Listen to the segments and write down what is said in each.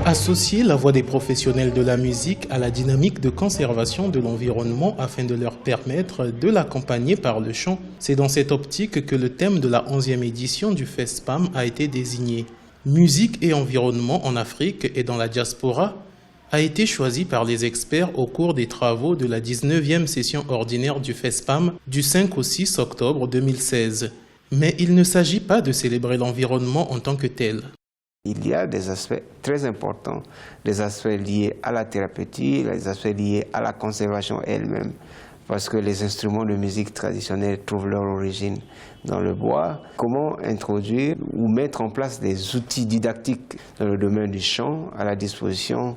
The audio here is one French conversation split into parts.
Associer la voix des professionnels de la musique à la dynamique de conservation de l'environnement afin de leur permettre de l'accompagner par le chant. C'est dans cette optique que le thème de la 11e édition du FESPAM a été désigné. Musique et environnement en Afrique et dans la diaspora a été choisi par les experts au cours des travaux de la 19e session ordinaire du FESPAM du 5 au 6 octobre 2016. Mais il ne s'agit pas de célébrer l'environnement en tant que tel. Il y a des aspects très importants, des aspects liés à la thérapeutique, des aspects liés à la conservation elle-même, parce que les instruments de musique traditionnels trouvent leur origine dans le bois. Comment introduire ou mettre en place des outils didactiques dans le domaine du chant à la disposition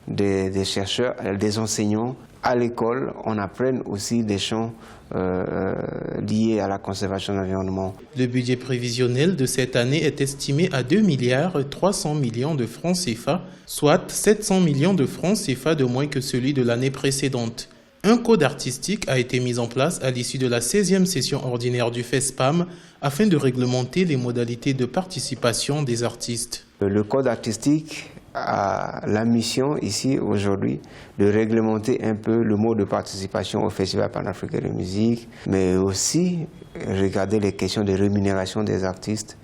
des chercheurs, des enseignants. À l'école, on apprenne aussi des chants liés à la conservation de l'environnement. Le budget prévisionnel de cette année est estimé à 2,3 milliards de francs CFA, soit 700 millions de francs CFA de moins que celui de l'année précédente. Un code artistique a été mis en place à l'issue de la 16e session ordinaire du FESPAM afin de réglementer les modalités de participation des artistes. Le code artistique a la mission ici aujourd'hui de réglementer un peu le mode de participation au Festival panafricain de musique, mais aussi regarder les questions de rémunération des artistes,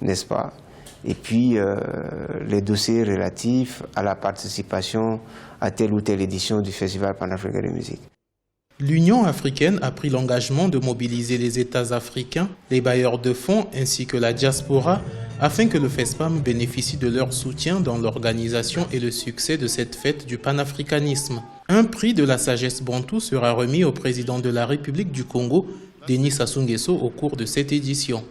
n'est-ce pas? Et puis les dossiers relatifs à la participation à telle ou telle édition du Festival panafricain de musique. L'Union africaine a pris l'engagement de mobiliser les États africains, les bailleurs de fonds ainsi que la diaspora afin que le FESPAM bénéficie de leur soutien dans l'organisation et le succès de cette fête du panafricanisme. Un prix de la sagesse bantou sera remis au président de la République du Congo, Denis Sassou Nguesso, au cours de cette édition.